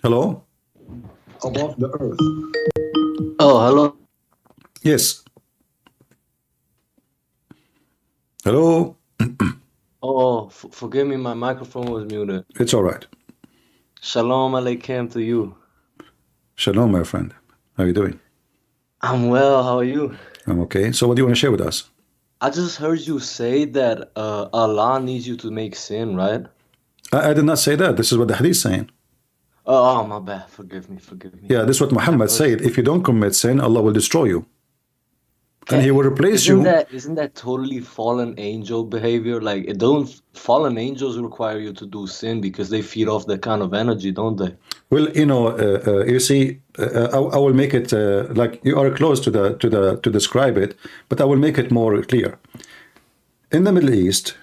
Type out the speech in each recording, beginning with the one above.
Hello? Above the earth. Oh, hello. Yes. Hello? Oh, forgive me, my microphone was muted. It's all right. Shalom Aleichem to you. Shalom, my friend. How are you doing? I'm well, how are you? I'm okay. So what do you want to share with us? I just heard you say that Allah needs you to make sin, right? I did not say that. This is what the hadith is saying. Oh, my bad. Forgive me. Yeah, this is what Muhammad said. If you don't commit sin, Allah will destroy you. And he will replace you. Isn't that totally fallen angel behavior? Like, fallen angels require you to do sin because they feed off that kind of energy, don't they? Well, you see, I will make it like you are close to describe it, but I will make it more clear. In the Middle East,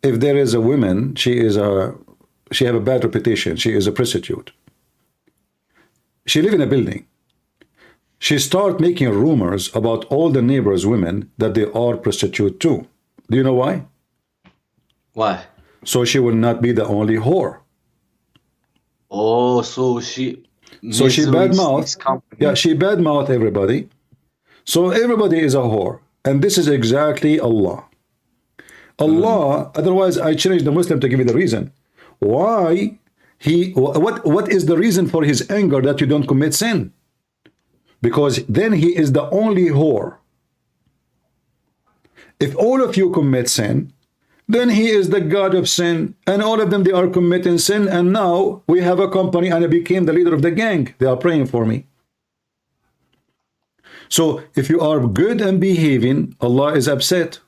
if there is a woman, she have a bad reputation. She is a prostitute. She live in a building. She start making rumors about all the neighbors' women that they are prostitute too. Do you know why? Why? So she will not be the only whore. Oh, so she badmouth. Yeah, she badmouth everybody. So everybody is a whore. And this is exactly Allah. Allah, otherwise I challenge the Muslim to give you the reason. Why what is the reason for his anger that you don't commit sin? Because then he is the only whore. If all of you commit sin, then he is the God of sin, and all of them, they are committing sin, and now we have a company, and I became the leader of the gang. They are praying for me. So if you are good and behaving, Allah is upset.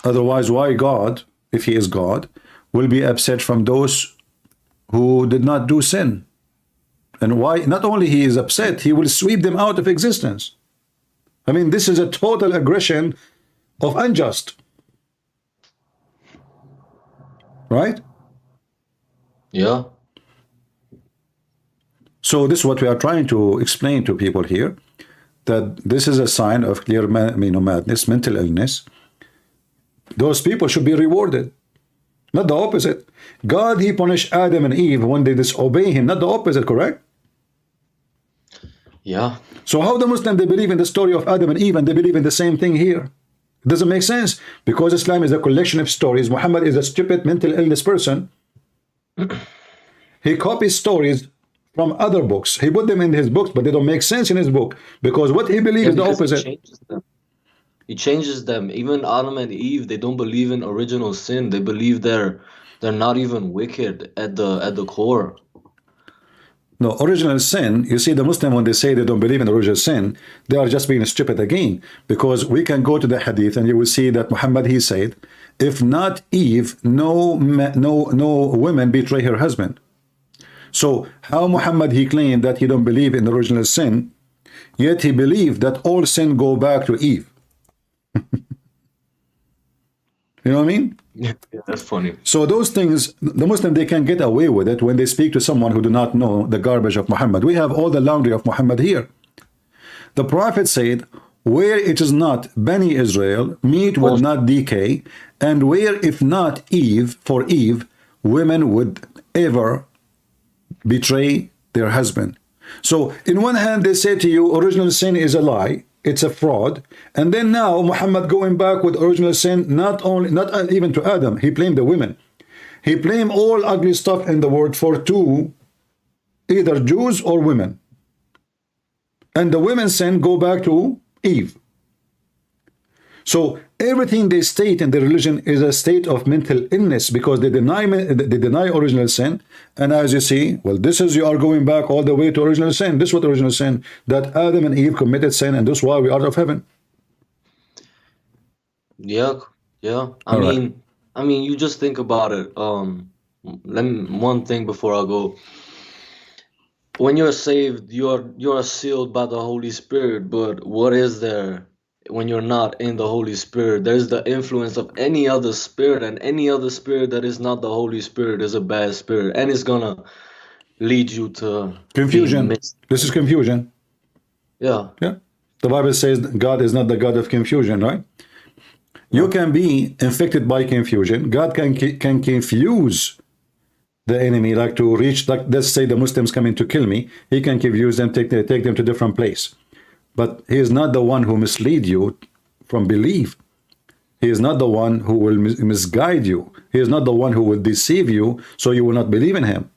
Otherwise, why God, if he is God, will be upset from those who did not do sin? And why not only he is upset, he will sweep them out of existence. I mean, this is a total aggression of unjust. Right? Yeah. So this is what we are trying to explain to people here, that this is a sign of clear madness, mental illness. Those people should be rewarded, not the opposite. God, he punished Adam and Eve when they disobey him, not the opposite, correct? Yeah. So how the Muslim, they believe in the story of Adam and Eve, and they believe in the same thing here? It doesn't make sense, because Islam is a collection of stories. Muhammad is a stupid mental illness person. He copies stories from other books. He put them in his books, but they don't make sense in his book, because what he believes is the opposite. He changes them. Even Adam and Eve, they don't believe in original sin. They believe they're not even wicked at the core. No, original sin, you see, the Muslim, when they say they don't believe in original sin, they are just being stupid again, because we can go to the hadith and you will see that Muhammad, he said, if not Eve, no woman betray her husband. So how Muhammad, he claimed that he don't believe in original sin, yet he believed that all sin go back to Eve. You know what I mean? Yeah, that's funny. So those things, the Muslim, they can get away with it when they speak to someone who do not know the garbage of Muhammad. We have all the laundry of Muhammad here. The Prophet said, where it is not Bani Israel, meat would not decay, and where if not Eve, for Eve, women would ever betray their husband. So in one hand, they say to you, original sin is a lie. It's a fraud. And then now Muhammad going back with original sin, not even to Adam. He blamed the women. He blamed all ugly stuff in the world for two, either Jews or women. And the women's sin go back to Eve. So everything they state in the religion is a state of mental illness, because they deny original sin. And as you see, well, this is, you are going back all the way to original sin. This is what original sin, that Adam and Eve committed sin, and this is why we are out of heaven. Yeah. I mean, you just think about it. One thing before I go. When you're saved, you're sealed by the Holy Spirit. But what is there when you're not in the Holy Spirit? There's the influence of any other spirit, and any other spirit that is not the Holy Spirit is a bad spirit, and it's gonna lead you to confusion. This is confusion. Yeah. The Bible says God is not the God of confusion, right? You can be infected by confusion. God can confuse the enemy, like to reach, like let's say the Muslims coming to kill me, he can use them, take them to different place. But he is not the one who mislead you from belief. He is not the one who will misguide you. He is not the one who will deceive you, so you will not believe in him.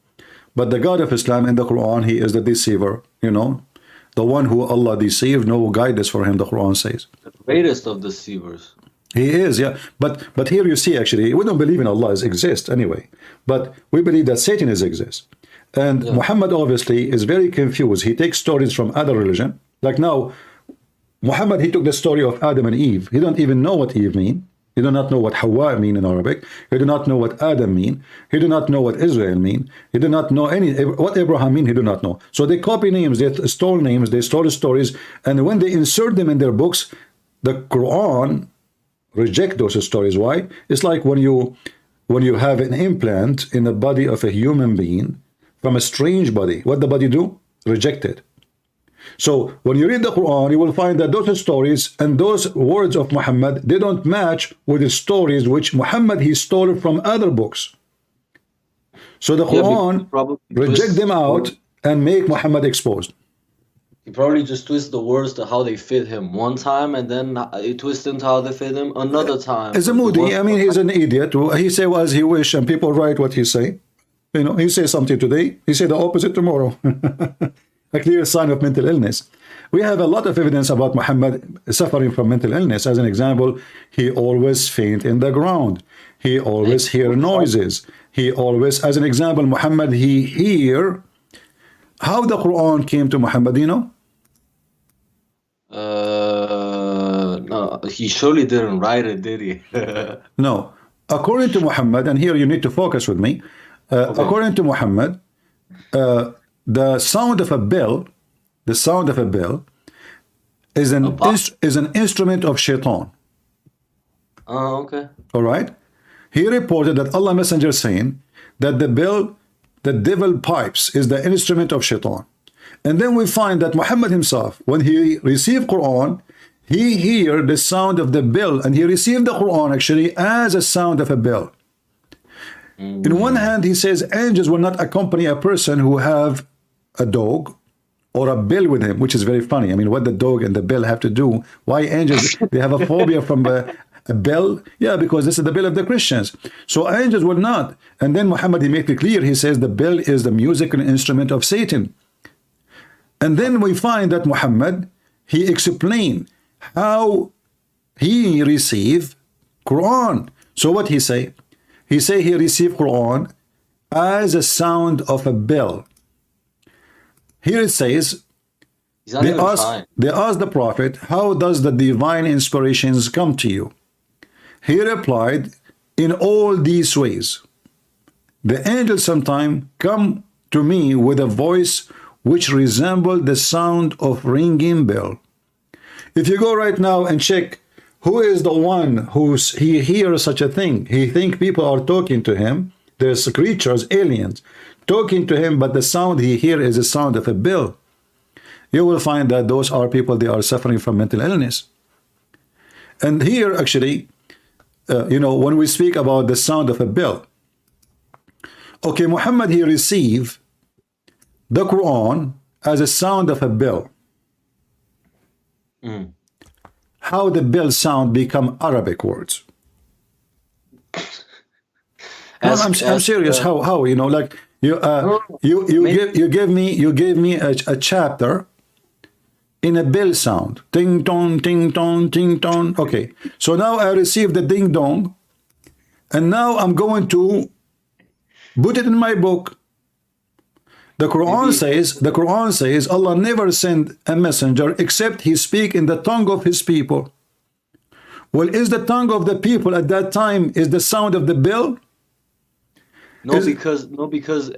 But the God of Islam in the Quran, he is the deceiver, you know, the one who Allah deceived, no guidance for him, the Quran says. The greatest of deceivers. He is, yeah. But here you see, actually, we don't believe in Allah exists anyway. But we believe that Satan exists. And yeah. Muhammad obviously is very confused. He takes stories from other religion. Like now, Muhammad, he took the story of Adam and Eve. He don't even know what Eve mean. He do not know what Hawa mean in Arabic. He do not know what Adam mean. He do not know what Israel mean. He do not know what Abraham mean. He do not know. So they copy names, they stole names, they stole stories, and when they insert them in their books, the Quran reject those stories. Why? It's like when you have an implant in the body of a human being from a strange body. What the body do? Reject it. So when you read the Quran, you will find that those stories and those words of Muhammad, they don't match with the stories which Muhammad he stole from other books. So the Quran reject them out and make Muhammad exposed. He probably just twists the words to how they fit him one time, and then he twists them to how they fit him another time. It's a moody. I mean, he's an idiot. He say as he wish, and people write what he say. You know, he say something today, he say the opposite tomorrow. A clear sign of mental illness. We have a lot of evidence about Muhammad suffering from mental illness. As an example, he always faint in the ground. He always hear noises. He always, as an example, Muhammad, he hear. How the Quran came to Muhammad, you know? No, he surely didn't write it, did he? No. According to Muhammad, and here you need to focus with me. Okay. According to Muhammad, the sound of a bell, is an instrument of shaitan. Oh, okay. All right. He reported that Allah Messenger saying that the bell, the devil pipes, is the instrument of shaitan. And then we find that Muhammad himself, when he received Quran, he heard the sound of the bell, and he received the Quran actually as a sound of a bell. In one hand, he says angels will not accompany a person who have a dog or a bell with him, which is very funny. I mean, what the dog and the bell have to do? Why angels? They have a phobia from a bell? Yeah, because this is the bell of the Christians. So angels will not. And then Muhammad, he makes it clear. He says the bell is the musical instrument of Satan. And then we find that Muhammad, he explained how he received Quran. So what he say? He say he received Quran as a sound of a bell. Here it says, they asked the Prophet, how does the divine inspirations come to you? He replied, in all these ways. The angels sometimes come to me with a voice which resembles the sound of ringing bell. If you go right now and check who is the one he hears such a thing, he think people are talking to him. There's creatures, aliens, talking to him, but the sound he hears is the sound of a bell. You will find that those are people, they are suffering from mental illness. And here, actually, you know, when we speak about the sound of a bell, okay, Muhammad, he received the Quran as a sound of a bell. How the bell sound become Arabic words? I'm serious. How you know, like you gave me a chapter in a bell sound, ding dong, ding dong, ding dong. Okay, so now I received the ding dong, and now I'm going to put it in my book. The Quran says Allah never sent a messenger except he speak in the tongue of his people. Well, is the tongue of the people at that time is the sound of the bell? No, because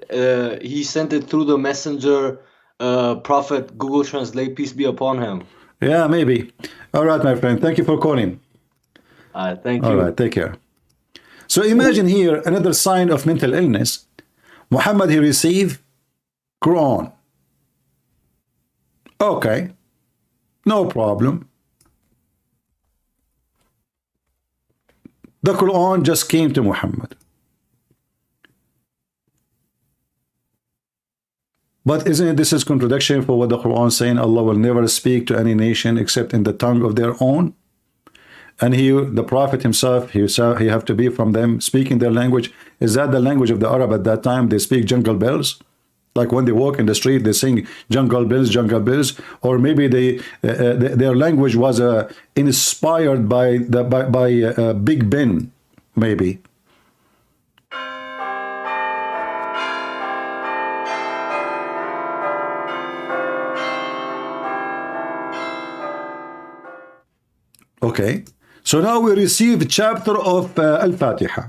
he sent it through the messenger, prophet, Google Translate, peace be upon him. Yeah, maybe. All right, my friend. Thank you for calling. Thank you. All right, take care. So imagine here another sign of mental illness. Muhammad, he received Quran. Okay, no problem. The Quran just came to Muhammad. But isn't this is contradiction for what the Quran is saying? Allah will never speak to any nation except in the tongue of their own. And he, the Prophet himself, he have to be from them speaking their language. Is that the language of the Arab at that time? They speak jungle bells, like when they walk in the street, they sing jungle bells, or maybe their language was inspired by Big Ben, maybe. Okay, so now we receive chapter of Al-Fatiha.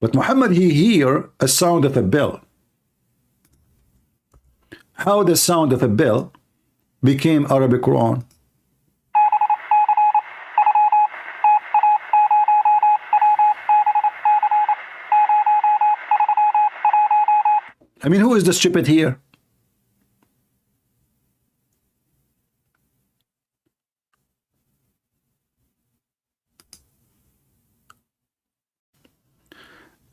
But Muhammad, he hear a sound of a bell. How the sound of a bell became Arabic Quran? I mean, who is the stupid here?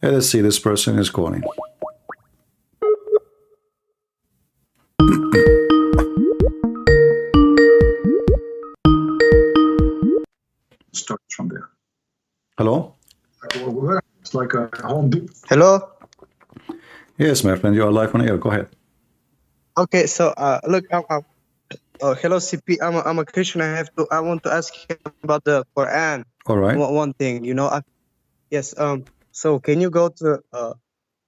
Let's see, this person is calling. Start from there. Hello? It's like a home deep. Hello. Yes, my friend, you are live on air. Go ahead. Okay, so look, hello, CP. I'm a Christian. I want to ask you about the Quran. All right. One thing, you know. Yes. So can you go to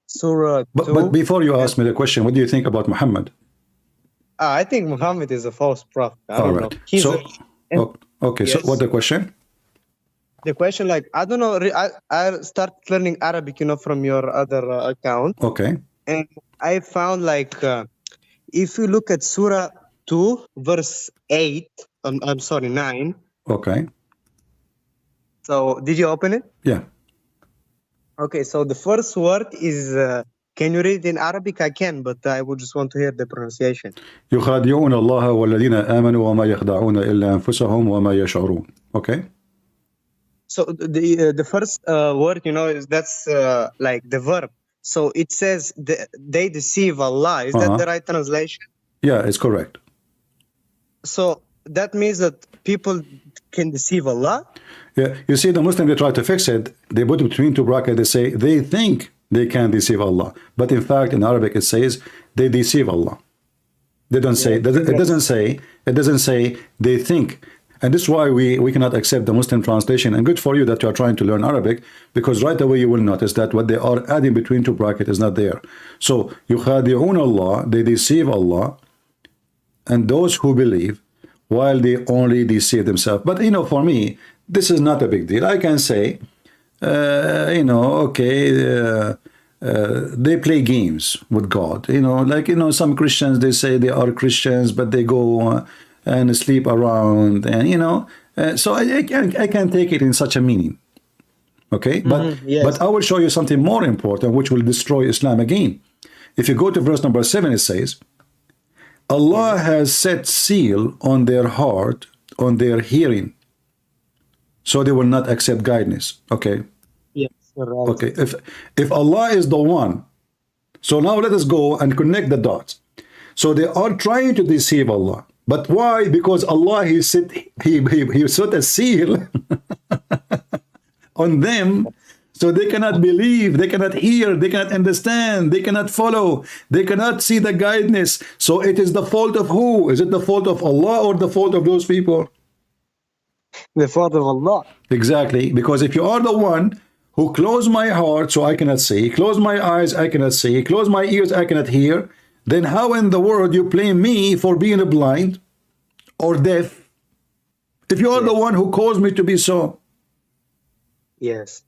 Surah 2? But before you ask me the question, what do you think about Muhammad? I think Muhammad is a false prophet. I All don't right. know. He's So, okay. Yes. So, what the question? The question, like, I don't know. I started learning Arabic, you know, from your other account, Okay. and I found like if you look at Surah 2, verse 8. I'm sorry, 9. Okay. So did you open it? Yeah. Okay, so the first word is, can you read it in Arabic? I can, but I would just want to hear the pronunciation. يخادعون الله والذين آمنوا وما يخدعون إلا أنفسهم وما يشعرون. Okay. So the first word, you know, that's like the verb. So it says they deceive Allah. Is that the right translation? Yeah, it's correct. So that means that people can deceive Allah? Yeah, you see, the Muslim, they try to fix it. They put it between two brackets. They say they think they can deceive Allah, but in fact, in Arabic, it says they deceive Allah. They don't say. It doesn't say they think, and this is why we cannot accept the Muslim translation. And good for you that you are trying to learn Arabic, because right away you will notice that what they are adding between two brackets is not there. So yukhadi'un Allah, they deceive Allah, and those who believe, while they only deceive themselves. But you know, for me, this is not a big deal. I can say, you know, okay, they play games with God. You know, like, you know, some Christians, they say they are Christians, but they go and sleep around, and, you know, so I can take it in such a meaning. Okay, but yes. But I will show you something more important, which will destroy Islam again. If you go to verse number 7, it says, Allah has set seal on their heart, on their hearing, so they will not accept guidance. Okay. Yes. Right. Okay. If Allah is the one, so now let us go and connect the dots. So they are trying to deceive Allah, but why? Because Allah he set a seal on them, so they cannot believe, they cannot hear, they cannot understand, they cannot follow, they cannot see the guidance. So it is the fault of who? Is it the fault of Allah or the fault of those people? The fault of Allah. Exactly, because if you are the one who close my heart so I cannot see, close my eyes I cannot see, close my ears I cannot hear, then how in the world you blame me for being blind or deaf if you are the one who caused me to be so? Yes.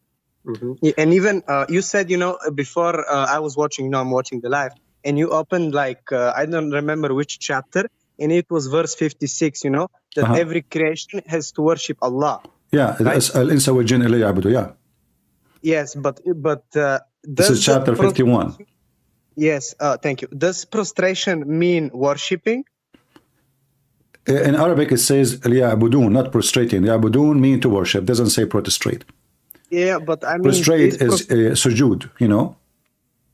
And even you said, you know, before I was watching, you know, I'm watching the live, and you opened like, I don't remember which chapter, and it was verse 56, you know, that every creation has to worship Allah. Yeah, right? Al-insa wal jinn illa ya'budu, yeah. Yes, but this is chapter 51. Yes, thank you. Does prostration mean worshipping? In Arabic, it says ya'budun, not prostrating. Ya'budun mean to worship. Doesn't say prostrate. Yeah, but I mean, prostrate is sujood, you know.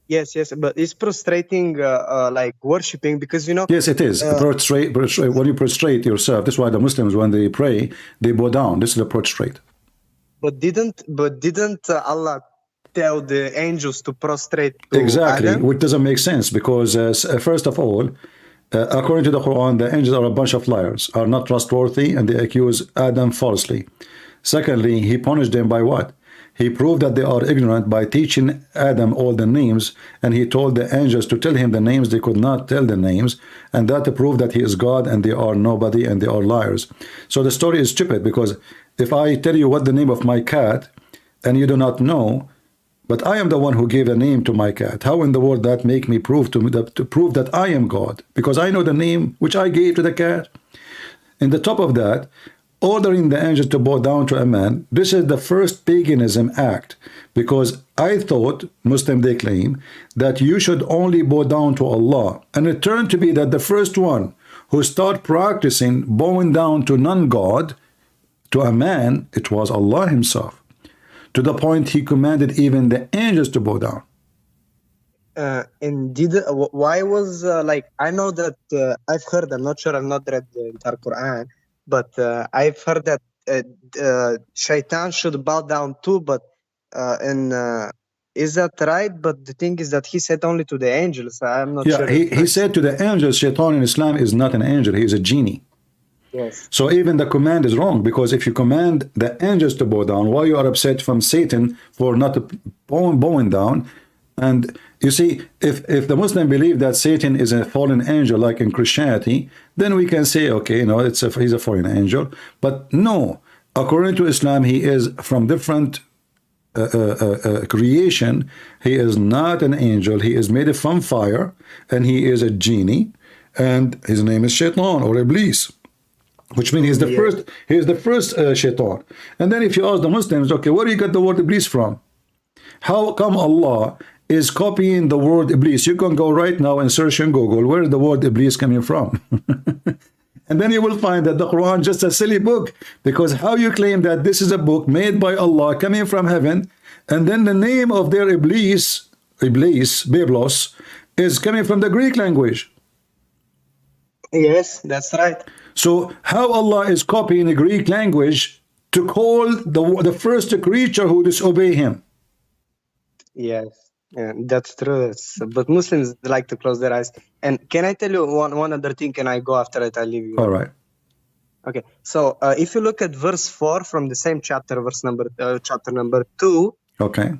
Yes, yes, but it's prostrating, like worshipping, because Yes, it is. Prostrate, when you prostrate yourself, that's why the Muslims, when they pray, they bow down. This is the prostrate. But didn't Allah tell the angels to prostrate to Exactly, Adam? which doesn't make sense because, first of all, according to the Quran, the angels are a bunch of liars, are not trustworthy, and they accuse Adam falsely. Secondly, he punished them by what? He proved that they are ignorant by teaching Adam all the names, and he told the angels to tell him the names. They could not tell the names, and that proved that he is God and they are nobody and they are liars. So the story is stupid, because if I tell you what the name of my cat and you do not know, but I am the one who gave a name to my cat, how in the world that make me prove to prove that I am God? Because I know the name which I gave to the cat. In the top of that, ordering the angels to bow down to a man, this is the first paganism act, because I thought, Muslim they claim, that you should only bow down to Allah, and it turned to be that the first one who started practicing bowing down to non-God, to a man, it was Allah himself, to the point he commanded even the angels to bow down. And why was like, I know that I've heard, I'm not sure, I've not read the entire Quran, but I've heard that Shaitan should bow down too, but is that right? But the thing is that he said only to the angels. I'm not sure. He said to the angels, Shaitan in Islam is not an angel, he is a genie. Yes. So even the command is wrong, because if you command the angels to bow down, why you are upset from Satan for not bowing down? And you see, if the Muslim believe that Satan is a fallen angel, like in Christianity, then we can say, okay, you know, he's a fallen angel. But no, according to Islam, he is from different creation. He is not an angel. He is made from fire, and he is a genie, and his name is Shaitan or Iblis, which means he's the first Shaitan. And then if you ask the Muslims, okay, where do you get the word Iblis from? How come Allah is copying the word Iblis? You can go right now and search in Google, where is the word Iblis coming from? And then you will find that the Quran is just a silly book, because how you claim that this is a book made by Allah coming from heaven, and then the name of their Iblis, Biblos, is coming from the Greek language. Yes, that's right. So how Allah is copying the Greek language to call the first creature who disobey him? Yes, yeah, that's true. But Muslims like to close their eyes. And can I tell you one other thing? Can I go after it? I'll leave you. All right. Okay. So if you look at verse 4 from the same chapter, chapter number 2. Okay.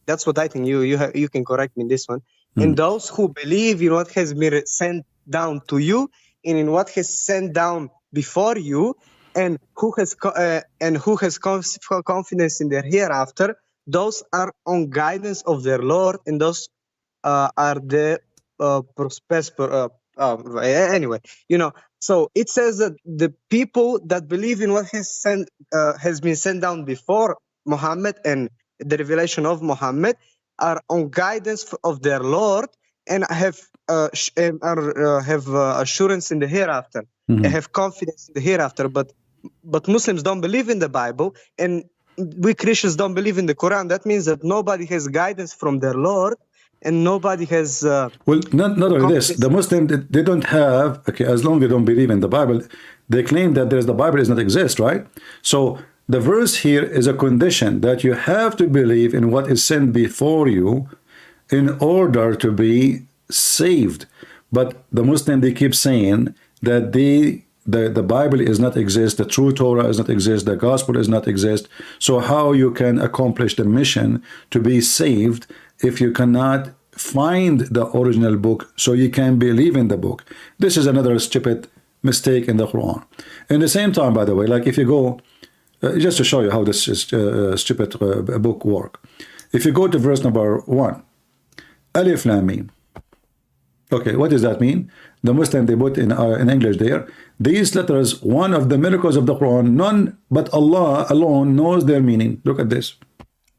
That's what I think. You can correct me in this one. And those who believe in what has been sent down to you, and in what has sent down before you, and who has confidence in their hereafter, those are on guidance of their Lord, and those are the anyway, you know. So it says that the people that believe in what has been sent down before Muhammad and the revelation of Muhammad are on guidance of their Lord, and have assurance in the hereafter. They have confidence in the hereafter. But Muslims don't believe in the Bible, and we Christians don't believe in the Quran. That means that nobody has guidance from their Lord, and nobody has well, not only this, the Muslim, they don't have, okay, as long as they don't believe in the Bible, they claim that the Bible does not exist, right? So the verse here is a condition that you have to believe in what is sent before you in order to be saved. But the Muslim, they keep saying that the Bible is not exist, the true Torah does not exist, the gospel does not exist. So how you can accomplish the mission to be saved if you cannot find the original book so you can believe in the book? This is another stupid mistake in the Quran. In the same time, by the way, like if you go, just to show you how this is, stupid book work. If you go to verse number 1, Alif Lam Mim. Okay, what does that mean? The Muslim, they put in English there, these letters, one of the miracles of the Quran, none but Allah alone knows their meaning. Look at this.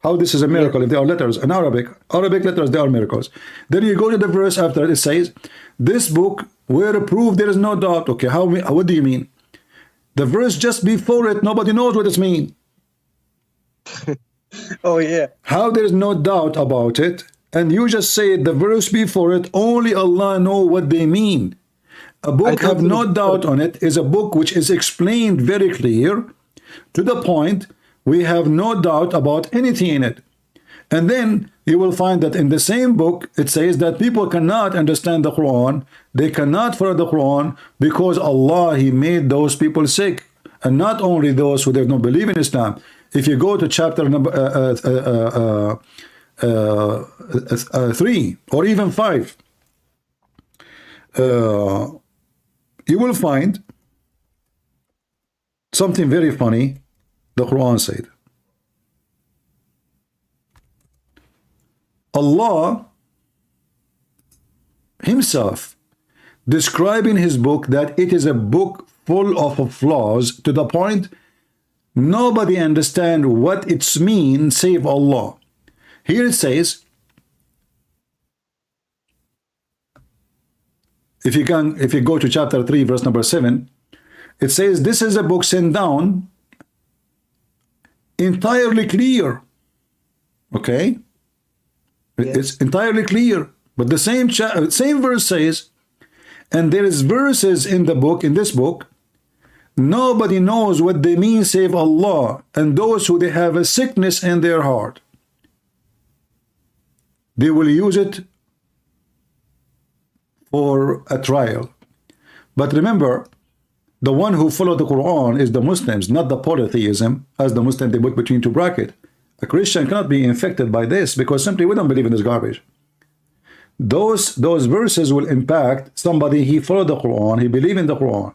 How this is a miracle if they are letters in Arabic. Arabic letters, they are miracles. Then you go to the verse after it says, this book were approved, there is no doubt. Okay, what do you mean? The verse just before it, nobody knows what it means. Oh yeah. How there is no doubt about it, and you just say the verse before it, only Allah know what they mean. A book, have no doubt on it, is a book which is explained very clear, to the point we have no doubt about anything in it. And then you will find that in the same book, it says that people cannot understand the Quran, they cannot follow the Quran, because Allah, He made those people sick. And not only those who don't believe in Islam. If you go to chapter number 3 or even 5, you will find something very funny. The Quran said, Allah Himself describing His book that it is a book full of flaws, to the point nobody understand what it's mean save Allah. Here it says, if you go to chapter 3 verse number 7, it says this is a book sent down entirely clear. Okay, yes. It's entirely clear, but the same verse says, and there is verses in the book, in this book, nobody knows what they mean save Allah, and those who they have a sickness in their heart, they will use it for a trial. But remember, the one who followed the Quran is the Muslims, not the polytheism, as the Muslim they put between two brackets. A Christian cannot be infected by this, because simply we don't believe in this garbage. Those verses will impact somebody. He followed the Quran, he believed in the Quran.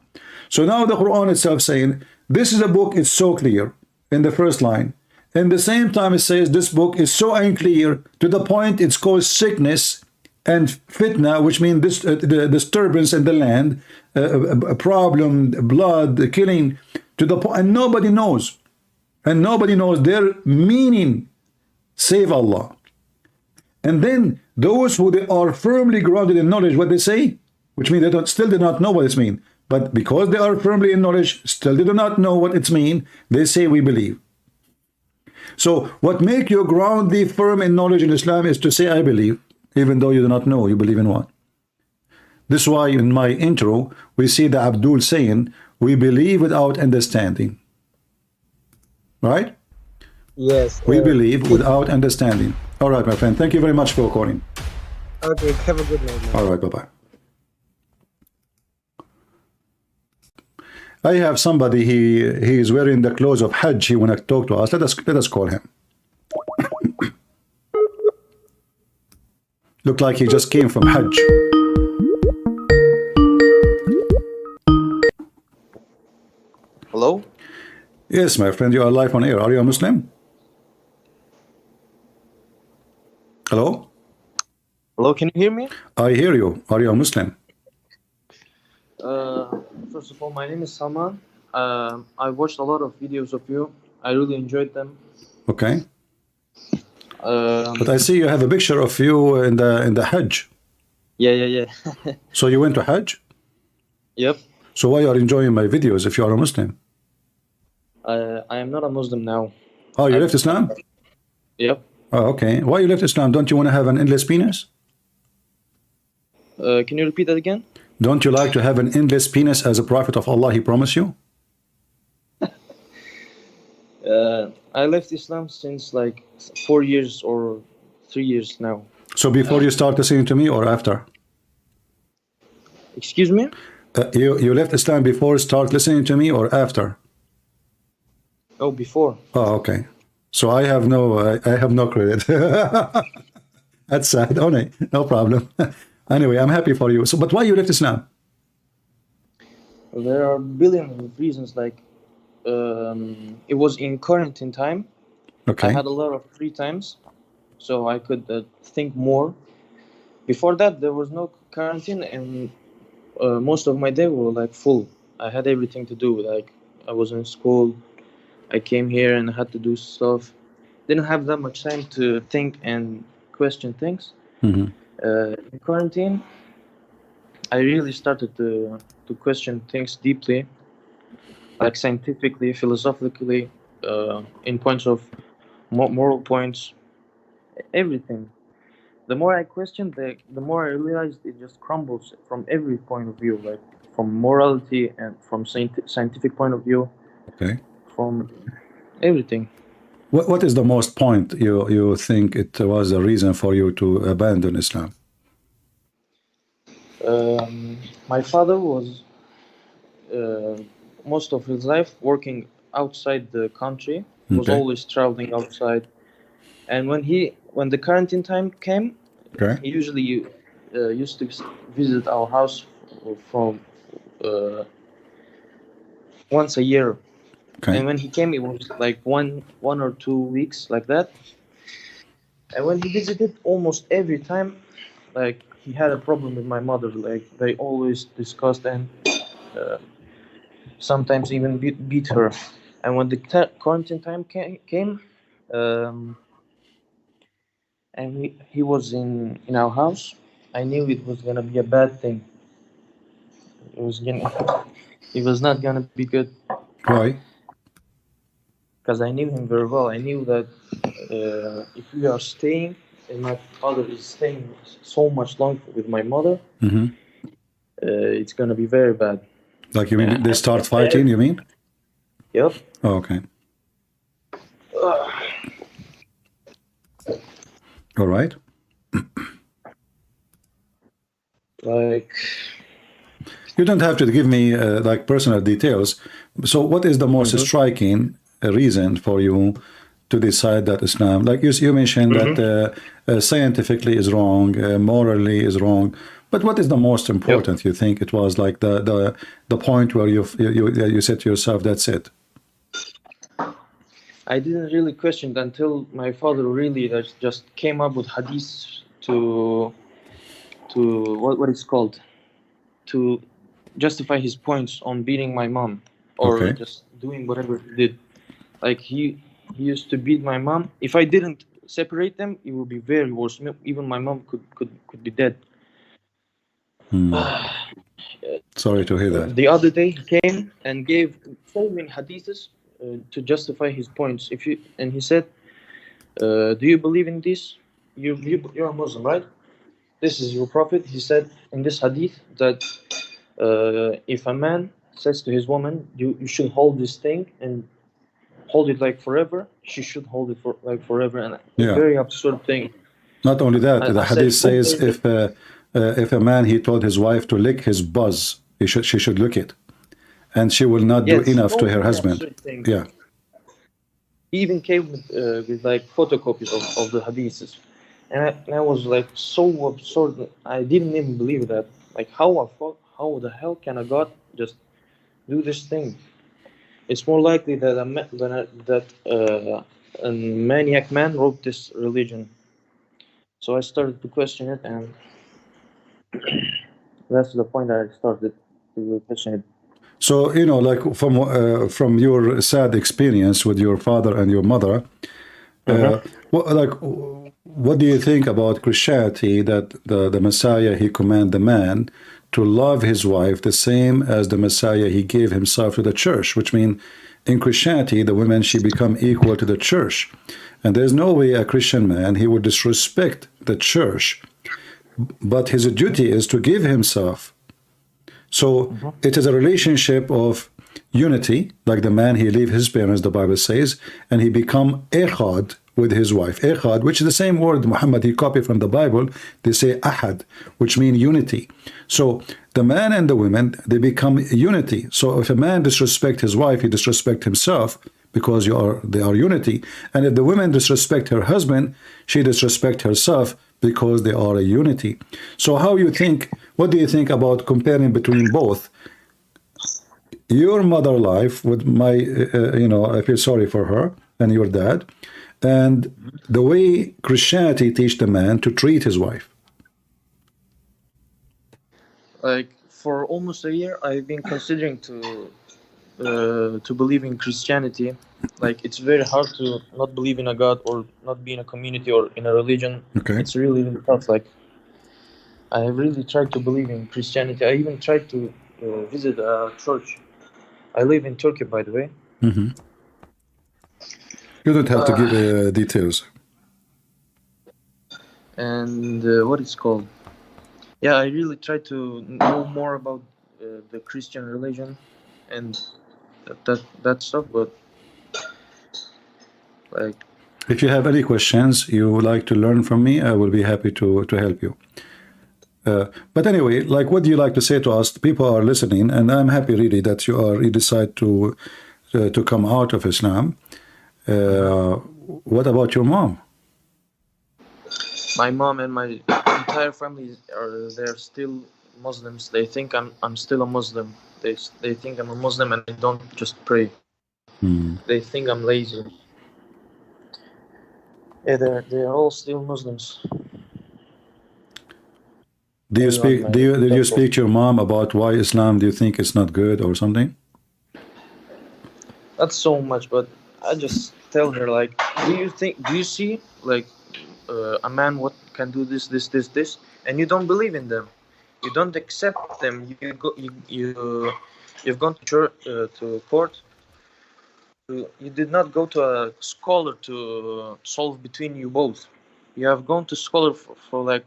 So now the Quran itself saying, this is a book, it's so clear, in the first line. In the same time, it says this book is so unclear, to the point it's caused sickness and fitna, which means this the disturbance in the land, a problem, blood, killing, to the point, and nobody knows. And nobody knows their meaning save Allah. And then those who they are firmly grounded in knowledge, what they say, which means they still do not know what it means. But because they are firmly in knowledge, still they do not know what it means, they say we believe. So what make you groundedly firm in knowledge in Islam is to say I believe, even though you do not know you believe in what. This is why in my intro, we see the Abdul saying, we believe without understanding. Right? Yes. We believe without understanding. All right, my friend. Thank you very much for calling. Okay, have a good night. All right, bye-bye. I have somebody, he is wearing the clothes of Hajj. He want to talk to us. Let us call him. Look like he just came from Hajj. Hello? Yes, my friend, you are live on air. Are you a Muslim? Hello? Hello, can you hear me? I hear you. Are you a Muslim? First of all, my name is Salman. I watched a lot of videos of you. I really enjoyed them. Okay. But I see you have a picture of you in the Hajj. Yeah. So you went to Hajj? Yep. So why you are enjoying my videos if you are a Muslim? I am not a Muslim now. Oh, you left Islam? Yep. Oh, okay. Why you left Islam? Don't you want to have an endless penis? Can you repeat that again? Don't you like to have an endless penis as a prophet of Allah, he promised you? I left Islam since like 4 years or 3 years now. So before you start listening to me or after? Excuse me? You left Islam before start listening to me or after? Oh, before. Oh, okay. So I have no credit. That's sad. Oh, no problem. Anyway, I'm happy for you. So, but why you left Islam? There are billions of reasons. Like, it was in quarantine time. Okay. I had a lot of free times, so I could think more. Before that, there was no quarantine, and most of my day were like full. I had everything to do. Like, I was in school. I came here and had to do stuff. Didn't have that much time to think and question things. Mm-hmm. In quarantine, I really started to question things deeply, like scientifically, philosophically, in points of moral points, everything. the more I questioned, the more I realized it just crumbles from every point of view, like from morality and from scientific point of view, Okay. from everything. What is the most point you think it was a reason for you to abandon Islam? My father was most of his life working outside the country. He was Okay. always traveling outside, and when the quarantine time came, Okay. he usually used to visit our house from once a year. Okay. And when he came, it was like one or 2 weeks like that. And when he visited, almost every time, like he had a problem with my mother. Like they always discussed and sometimes even beat her. And when the quarantine time came, and he was in our house, I knew it was gonna be a bad thing. It was gonna, it was not gonna be good. Why? Because I knew him very well. I knew that if we are staying, and my father is staying so much longer with my mother, it's gonna be very bad. Like you mean they start fighting? You mean? Yep. Oh, okay. All right. Like You don't have to give me like personal details. So, what is the most striking reason for you to decide that Islam, like you mentioned that scientifically is wrong, morally is wrong, but what is the most important? You think it was like the point where you said to yourself, that's it. I didn't really question it until my father really just came up with hadiths to what it's called, to justify his points on beating my mom or just doing whatever he did. Like he used to beat my mom. If I didn't separate them, it would be very worse. Even my mom could be dead. Sorry to hear that. The other day he came and gave so many hadiths to justify his points. And he said, "Do you believe in this? You're a Muslim, right? This is your prophet." He said in this hadith that if a man says to his woman, "You should hold this thing and hold it like forever," she should hold it for like forever. And a very absurd thing. Not only that, the hadith says if a man he told his wife to lick his buzz, she should lick it, and she will not do enough to her husband. Yeah. He even came with like photocopies of the hadiths, and I was like so absurd. I didn't even believe that. Like how the hell can a god just do this thing? It's more likely that a maniac man wrote this religion. So I started to question it, and that's the point I started to question it. So, you know, like from your sad experience with your father and your mother, what do you think about Christianity, that the Messiah, he commanded the man to love his wife the same as the Messiah, he gave himself to the church, which means in Christianity, the women, she become equal to the church. And there's no way a Christian man, he would disrespect the church, but his duty is to give himself. So it is a relationship of unity, like the man, he leave his parents, the Bible says, and he become echad with his wife. Echad, which is the same word Muhammad, he copied from the Bible. They say ahad, which means unity. So the man and the women, they become unity. So if a man disrespect his wife, he disrespect himself, because they are unity. And if the woman disrespect her husband, she disrespect herself, because they are a unity. So what do you think about comparing between both? Your mother life with my, I feel sorry for her, and your dad, and the way Christianity teach the man to treat his wife. Like for almost a year, I've been considering to believe in Christianity. Like it's very hard to not believe in a God or not be in a community or in a religion. Okay. It's really, really tough. Like I have really tried to believe in Christianity. I even tried to visit a church. I live in Turkey, by the way. You don't have to give details. and what it's called. Yeah, I really try to know more about the Christian religion and that stuff. But like, If you have any questions you would like to learn from me, I will be happy to help you. But anyway, like, what do you like to say to us? People are listening, and I'm happy really that you decide to come out of Islam. What about your mom? my mom and my entire family they're still Muslims. They think I'm still a Muslim. They think I'm a Muslim and I don't just pray. They think I'm lazy. Yeah, they're all still Muslims. Do you speak? Did you speak to your mom about why Islam? Do you think it's not good or something? Not so much, but I just tell her like, do you see like a man what can do this, and you don't believe in them, you don't accept them. You've gone to church, to court. You did not go to a scholar to solve between you both. You have gone to scholar for like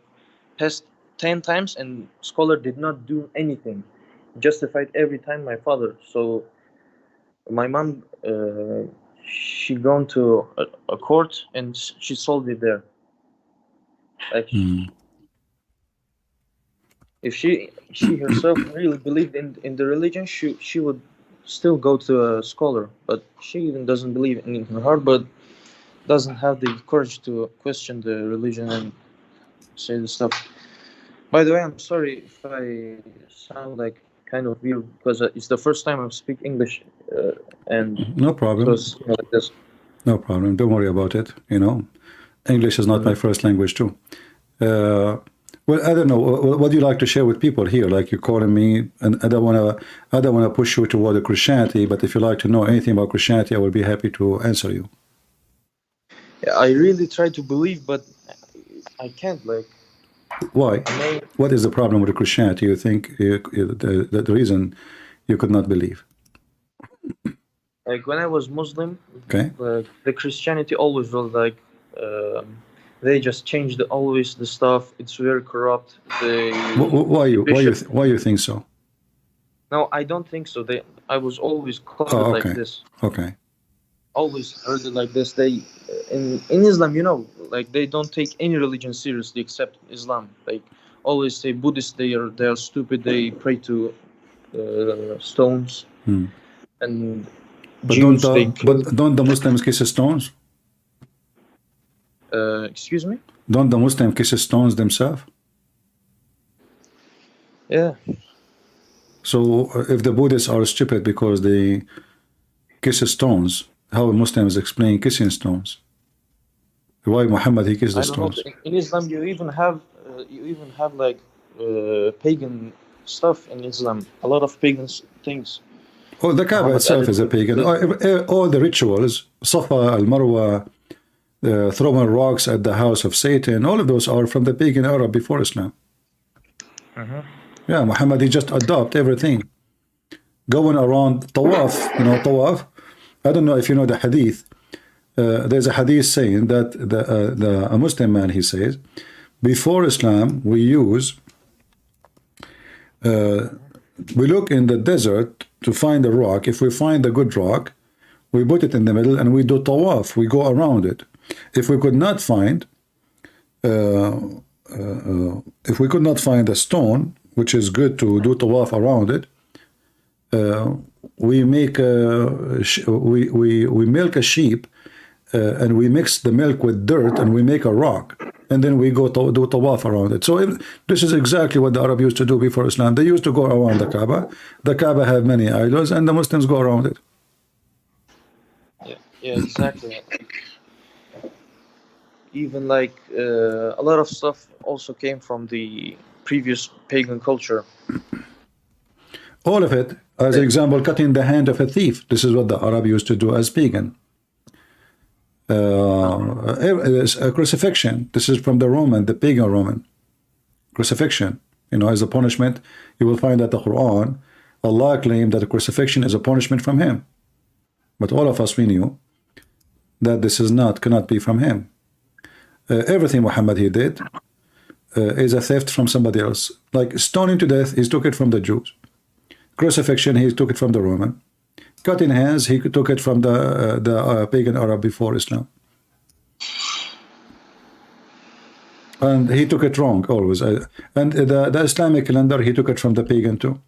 past 10 times, and scholar did not do anything. Justified every time my father. So my mom, she gone to a court and she solved it there. Like, if she herself really believed in the religion, she would still go to a scholar. But she even doesn't believe in her heart, but doesn't have the courage to question the religion and say the stuff. By the way, I'm sorry if I sound like kind of weird, because it's the first time I speak English, and no problem. Like this. No problem. Don't worry about it. You know, English is not my first language too. Well, I don't know. What do you like to share with people here? Like, you're calling me, and I don't want to push you toward the Christianity. But if you like to know anything about Christianity, I will be happy to answer you. Yeah, I really try to believe, but I can't. Like, why? What is the problem with Christianity? You think the reason you could not believe? Like, when I was Muslim, okay, the Christianity always was like, they just changed always the stuff. It's very corrupt. Why you think so? No, I don't think so. I was always called like this. Okay. Always heard it like this. They in Islam, you know, like, they don't take any religion seriously except Islam. Like, always say Buddhists, they are stupid. They pray to stones. And but Jews, don't the Muslims kiss stones? Excuse me? Don't the Muslims kiss stones themselves? Yeah. So if the Buddhists are stupid because they kiss stones, how Muslims explain kissing stones? Why Muhammad he kissed the stones? In Islam, you even have like pagan stuff in Islam. A lot of pagan things. Oh, the Kaaba itself is a pagan. All the rituals, Safa, Al-Marwa, throwing rocks at the house of Satan, all of those are from the pagan era before Islam. Yeah, Muhammad, he just adopt everything. Going around Tawaf, you know, Tawaf. I don't know if you know the hadith. There's a hadith saying that a Muslim man, he says, before Islam, we look in the desert to find a rock. If we find a good rock, we put it in the middle and we do Tawaf. We go around it. If we could not find a stone which is good to do Tawaf around it, we make we milk a sheep, and we mix the milk with dirt and we make a rock, and then we go to do Tawaf around it. So this is exactly what the Arab used to do before Islam. They used to go around the Kaaba. The Kaaba have many idols, and the Muslims go around it. Yeah, exactly. Even like a lot of stuff also came from the previous pagan culture. All of it. As an example, cutting the hand of a thief. This is what the Arab used to do as pagan. A crucifixion. This is from the Roman, the pagan Roman. Crucifixion, you know, as a punishment. You will find that the Quran, Allah claimed that the crucifixion is a punishment from him. But all of us, we knew that this is cannot be from him. everything Muhammad he did is a theft from somebody else. Like stoning to death, he took it from the Jews. Crucifixion, he took it from the Roman. Cutting hands, he took it from the pagan Arab before Islam. And he took it wrong always. And the Islamic calendar, he took it from the pagan too.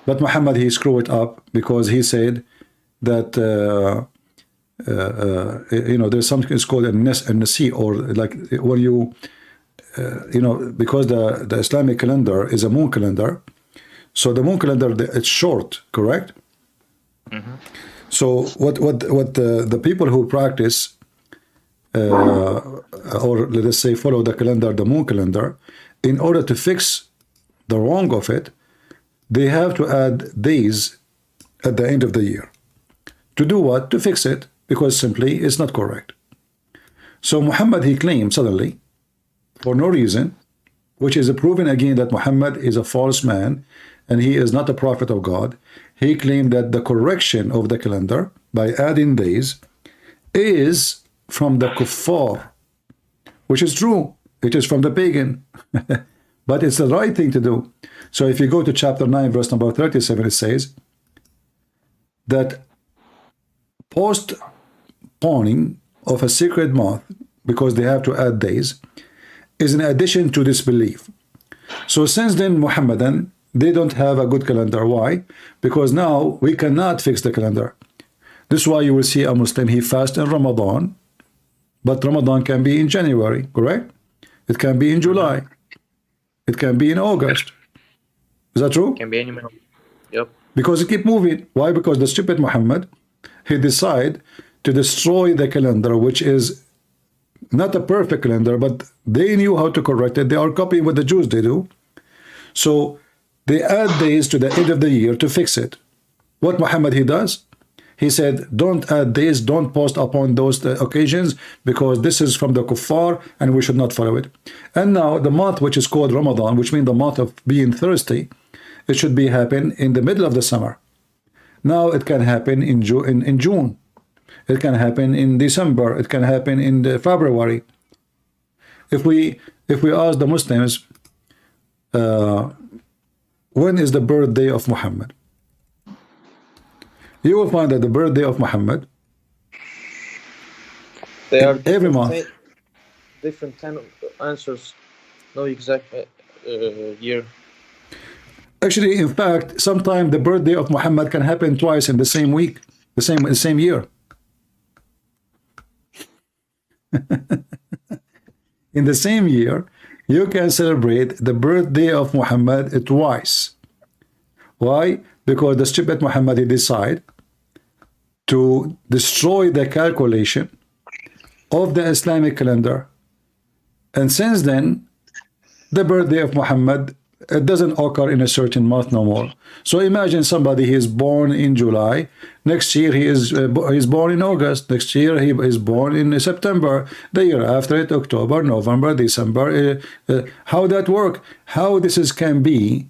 But Muhammad, he screwed it up because he said that you know, there's something it's called a nasi, or like when you you know, because the Islamic calendar is a moon calendar, so the moon calendar, it's short, correct? Mm-hmm. So what the people who practice or let us say follow the calendar, the moon calendar, in order to fix the wrong of it, they have to add days at the end of the year. To do what? To fix it, because simply it's not correct. So Muhammad, he claimed suddenly, for no reason, which is proven again that Muhammad is a false man and he is not a prophet of God. He claimed that the correction of the calendar by adding days is from the kuffar, which is true. It is from the pagan. But it's the right thing to do. So if you go to chapter 9, verse number 37, it says that postponing of a sacred month, because they have to add days, is in addition to this belief. So since then, Muhammadan, they don't have a good calendar. Why? Because now we cannot fix the calendar. This is why you will see a Muslim, he fasts in Ramadan, but Ramadan can be in January, correct? It can be in July. It can be in August. Is that true? Can be any month. Yep. Because it keep moving. Why? Because the stupid Muhammad, he decided to destroy the calendar, which is not a perfect calendar, but they knew how to correct it. They are copying what the Jews they do. So they add days to the end of the year to fix it. What Muhammad he does? He said, don't add days, don't post upon those occasions, because this is from the kuffar and we should not follow it. And now the month which is called Ramadan, which means the month of being thirsty, it should be happen in the middle of the summer. Now it can happen in June. It can happen in December. It can happen in February. If we ask the Muslims, when is the birthday of Muhammad? You will find that the birthday of Muhammad, They are every month. Different kind of answers. No exact year. Actually, in fact, sometimes the birthday of Muhammad can happen twice in the same week, the same year. In the same year, you can celebrate the birthday of Muhammad twice. Why? Because the stupid Muhammad he decided to destroy the calculation of the Islamic calendar. And since then, the birthday of Muhammad, it doesn't occur in a certain month no more. So imagine somebody, he is born in July, next year he is born in August, next year he is born in September, the year after it, October, November, December. How that work? How this can be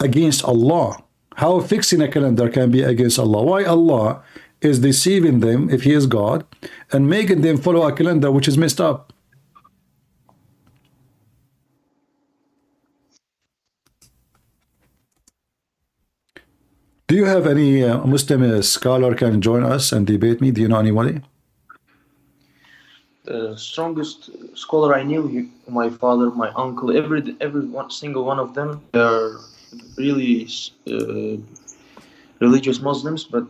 against Allah? How fixing a calendar can be against Allah? Why Allah is deceiving them, if he is God, and making them follow a calendar which is messed up? Do you have any Muslim scholar can join us and debate me? Do you know anybody? The strongest scholar I knew, my father, my uncle, single one of them, they are really religious Muslims, but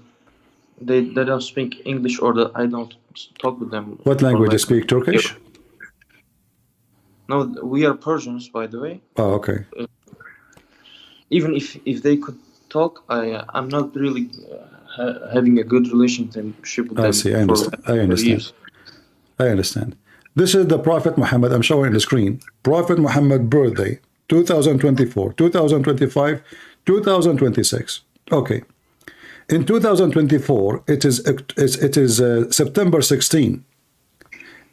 they don't speak English, or I don't talk with them. What language you speak? Turkish? No, we are Persians, by the way. Oh, okay. Even if they could talk, I'm not really having a good relationship with them. I see. I understand. I understand. This is the Prophet Muhammad. I'm showing the screen. Prophet Muhammad birthday, 2024, 2025, 2026. Okay. In 2024, it is September 16.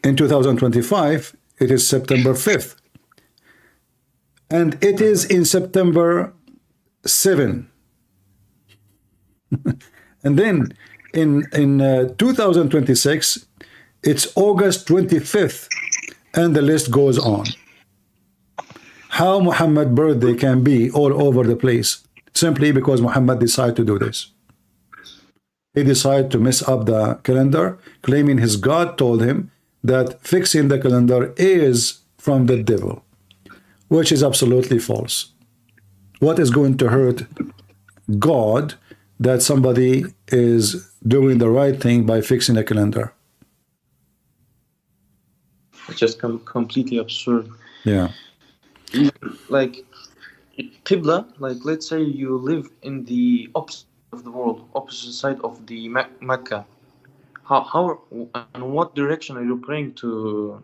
In 2025, it is September 5th. And it is in September 7. And then in 2026, it's August 25th. And the list goes on. How Muhammad's birthday can be all over the place? Simply because Muhammad decided to do this. He decided to mess up the calendar, claiming his God told him that fixing the calendar is from the devil, which is absolutely false. What is going to hurt God that somebody is doing the right thing by fixing a calendar? It's just completely absurd. Yeah. Like Qibla, like let's say you live in the opposite of the world, opposite side of the Mecca. How and what direction are you praying to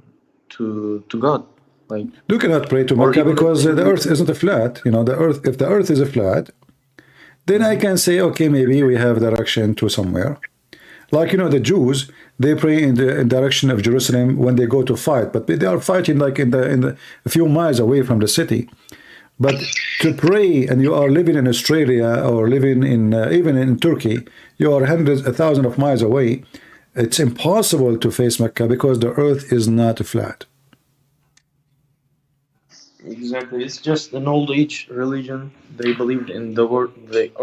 God? Like You cannot pray to Or Mecca even because if- the earth isn't a flat. You know, the earth. If the earth is a flat, then I can say, okay, maybe we have direction to somewhere. Like, you know, the Jews, they pray in the direction of Jerusalem when they go to fight, but they are fighting like in the a few miles away from the city. But to pray, and you are living in Australia or living in even in Turkey, you are hundreds, thousands of miles away. It's impossible to face Mecca because the earth is not flat. Exactly, it's just an old age religion. They believed in the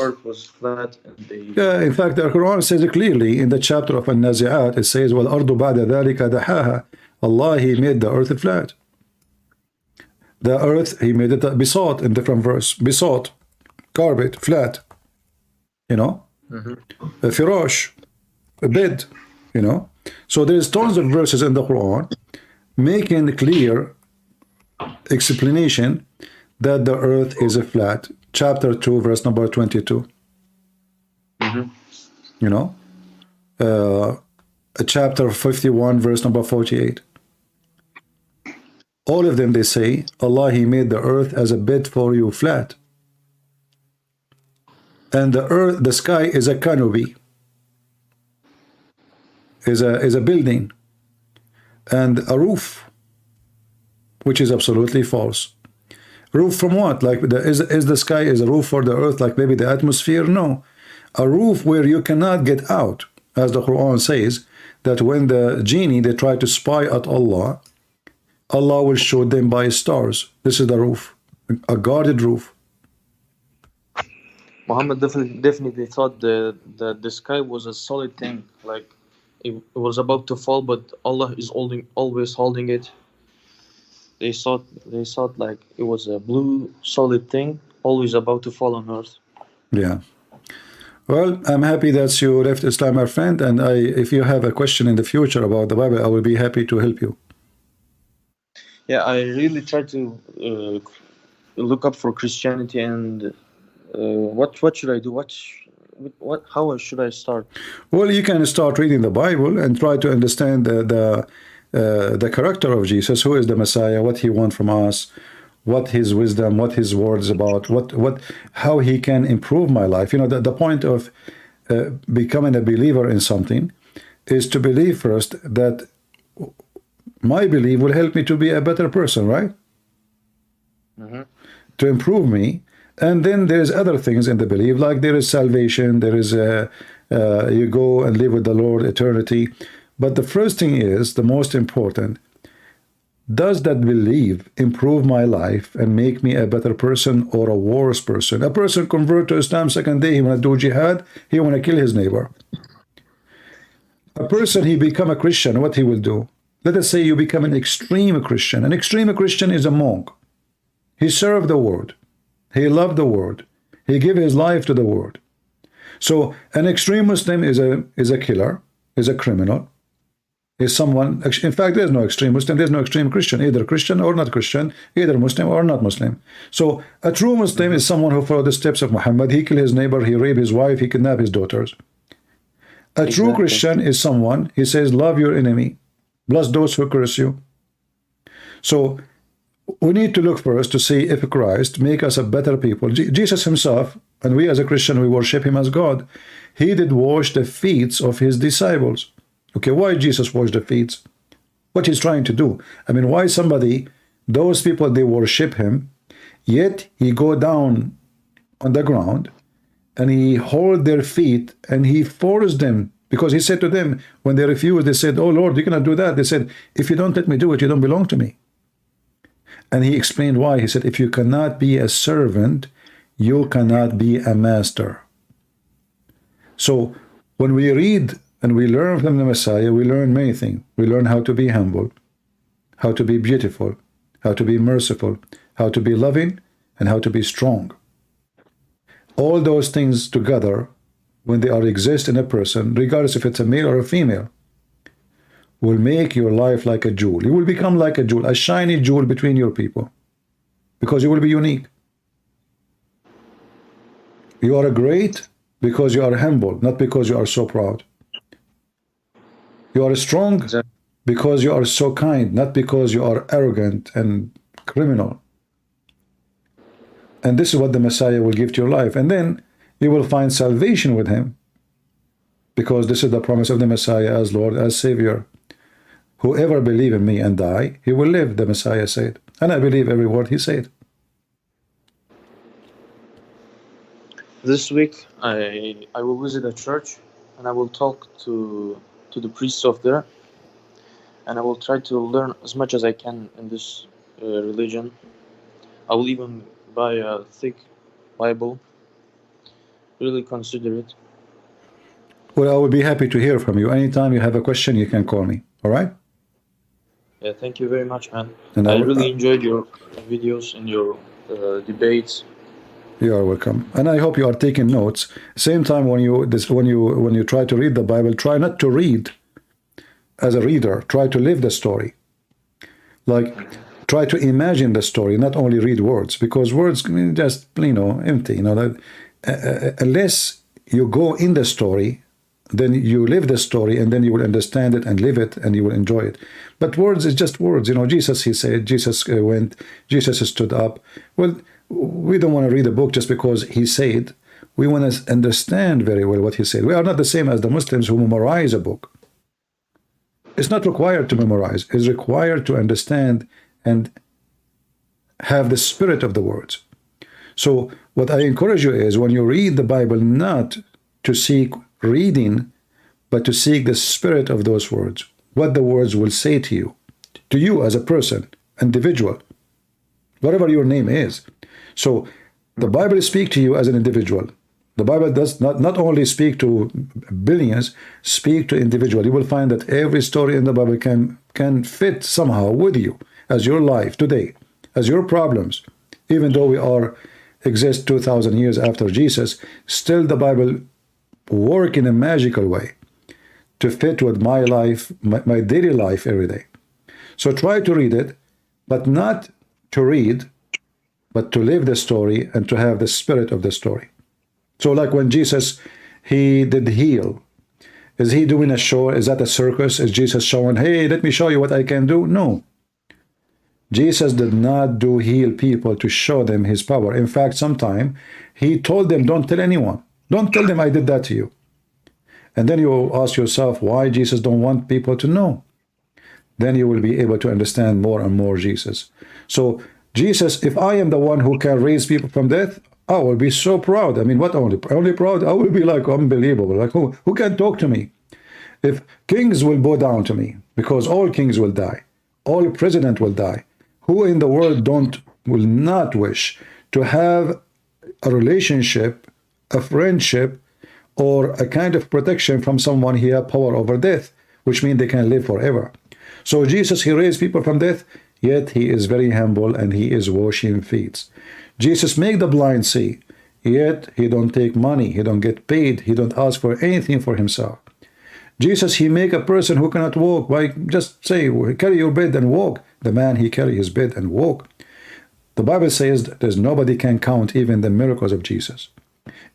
earth was flat, and they Yeah, in fact, the Quran says it clearly in the chapter of An-Nazi'at. It says, وَالْأَرْضُ بَعْدَ ذَلِكَ دَحَاهَا. Allah, He made the earth flat. The earth, He made it a bisat in different verse. Bisat, carpet, flat. You know? A firash, a bed. You know? So there's tons of verses in the Quran making clear explanation that the earth is a flat. Chapter 2, verse number 22. You know? Chapter 51, verse number 48. All of them, they say, Allah, He made the earth as a bed for you, flat. And the earth, the sky is a canopy, is a building, and a roof, which is absolutely false. Roof from what? Like, is the sky is a roof for the earth, like maybe the atmosphere? No. A roof where you cannot get out, as the Quran says, that when the genie, they try to spy at Allah, Allah will show them by stars. This is the roof, a guarded roof. Muhammad definitely thought that the sky was a solid thing, like it was about to fall, but Allah is always holding it. They thought like it was a blue solid thing, always about to fall on earth. Yeah. Well, I'm happy that you left Islam, my friend, and if you have a question in the future about the Bible, I will be happy to help you. Yeah, I really try to look up for Christianity, and what should I do? How should I start? Well, you can start reading the Bible and try to understand the character of Jesus, who is the Messiah, what He wants from us, what His wisdom, what His word is about, how He can improve my life. You know, the point of becoming a believer in something is to believe first that my belief will help me to be a better person, right? To improve me. And then there's other things in the belief, like there is salvation, there is you go and live with the Lord eternity. But the first thing is, the most important, does that belief improve my life and make me a better person or a worse person? A person convert to Islam second day, he want to do jihad, he want to kill his neighbor. A person, he become a Christian, what he will do? Let us say you become an extreme Christian. An extreme Christian is a monk. He served the word. He loved the word. He gave his life to the word. So an extreme Muslim is a killer, is a criminal, is someone, in fact, there's no extreme Muslim, there's no extreme Christian, either Christian or not Christian, either Muslim or not Muslim. So a true Muslim is someone who followed the steps of Muhammad. He killed his neighbor, he raped his wife, he kidnapped his daughters. A true Christian is someone, he says, love your enemy, bless those who curse you. So we need to look first to see if Christ make us a better people. Jesus himself, and we as a Christian, we worship him as God. He did wash the feet of his disciples. Okay, why Jesus washed the feet? What he's trying to do? I mean, why somebody, those people, they worship him, yet he go down on the ground and he hold their feet and he forced them Because he said to them, when they refused, they said, oh Lord, you cannot do that. They said, if you don't let me do it, you don't belong to me. And he explained why. He said, if you cannot be a servant, you cannot be a master. So when we read and we learn from the Messiah, we learn many things. We learn how to be humble, how to be beautiful, how to be merciful, how to be loving, and how to be strong. All those things together, when they are exist in a person, regardless if it's a male or a female, will make your life like a jewel. You will become like a jewel, a shiny jewel between your people, because you will be unique. You are great because you are humble, not because you are so proud. You are strong because you are so kind, not because you are arrogant and criminal. And this is what the Messiah will give to your life. And then you will find salvation with him, because this is the promise of the Messiah as Lord, as Savior. Whoever believe in me and die, he will live, the Messiah said. And I believe every word he said. This week, I will visit a church, and I will talk to the priests of there, and I will try to learn as much as I can in this religion. I will even buy a thick Bible. Really consider it. Well, I will be happy to hear from you. Anytime you have a question, you can call me. All right? Yeah, thank you very much, man. And I really enjoyed your videos and your debates. You are welcome, and I hope you are taking notes. Same time, when you try to read the Bible, try not to read as a reader. Try to live the story. Like, try to imagine the story, not only read words, because words just empty. Unless you go in the story, then you live the story, and then you will understand it and live it, and you will enjoy it. But words is just words. Jesus, he said, Jesus went, Jesus stood up. Well, we don't want to read a book just because he said. We want to understand very well what he said. We are not the same as the Muslims who memorize a book. It's not required to memorize. It's required to understand and have the spirit of the words. So what I encourage you is, when you read the Bible, not to seek reading, but to seek the spirit of those words, what the words will say to you as a person, individual, whatever your name is. So the Bible speaks to you as an individual. The Bible does not only speak to billions, speak to individual. You will find that every story in the Bible can fit somehow with you, as your life today, as your problems. Even though we exist 2,000 years after Jesus, still the Bible work in a magical way to fit with my life, my daily life every day. So try to read it, but not to read, but to live the story and to have the spirit of the story. So like when Jesus, he did heal. Is he doing a show? Is that a circus? Is Jesus showing, hey, let me show you what I can do? No. Jesus did not heal people to show them his power. In fact, sometime he told them, don't tell anyone. Don't tell them I did that to you. And then you ask yourself, why Jesus don't want people to know? Then you will be able to understand more and more Jesus. So Jesus, if I am the one who can raise people from death, I will be so proud. I mean, what only proud? I will be like unbelievable. Like who can talk to me? If kings will bow down to me, because all kings will die, all president will die. Who in the world will not wish to have a relationship, a friendship, or a kind of protection from someone he has power over death, which means they can live forever. So Jesus, he raised people from death, yet he is very humble and he is washing feet. Jesus make the blind see, yet he don't take money, he don't get paid, he don't ask for anything for himself. Jesus, he make a person who cannot walk by just say, carry your bed and walk. The man, he carry his bed and walk. The Bible says that there's nobody can count even the miracles of Jesus.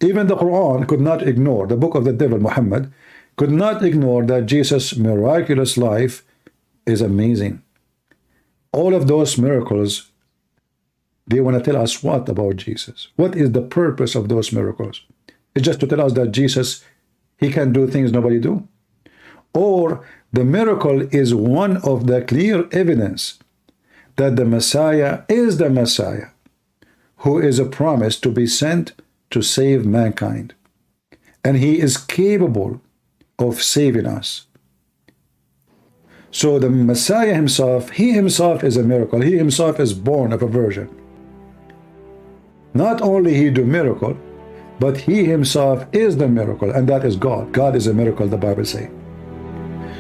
Even the Quran could not ignore, the book of the devil, Muhammad, could not ignore that Jesus' miraculous life is amazing. All of those miracles, they want to tell us what about Jesus? What is the purpose of those miracles? It's just to tell us that Jesus, he can do things nobody do? Or the miracle is one of the clear evidence that the Messiah is the Messiah, who is a promise to be sent to save mankind. And he is capable of saving us. So the Messiah himself, he himself is a miracle. He himself is born of a virgin. Not only he do miracle, but he himself is the miracle, and that is God. God is a miracle, the Bible says.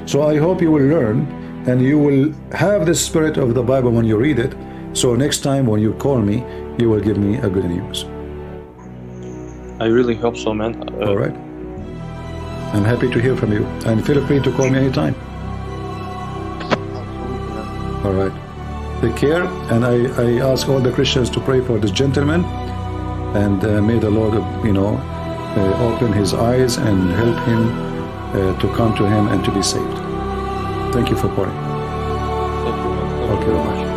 So I hope you will learn, and you will have the spirit of the Bible when you read it. So next time when you call me, you will give me a good news. I really hope so, man. All right. I'm happy to hear from you, and feel free to call me anytime. All right. Take care, and I ask all the Christians to pray for this gentleman, and may the Lord, open his eyes and help him to come to him and to be saved. Thank you for calling. Thank you, man. Thank you Okay, very bye. much.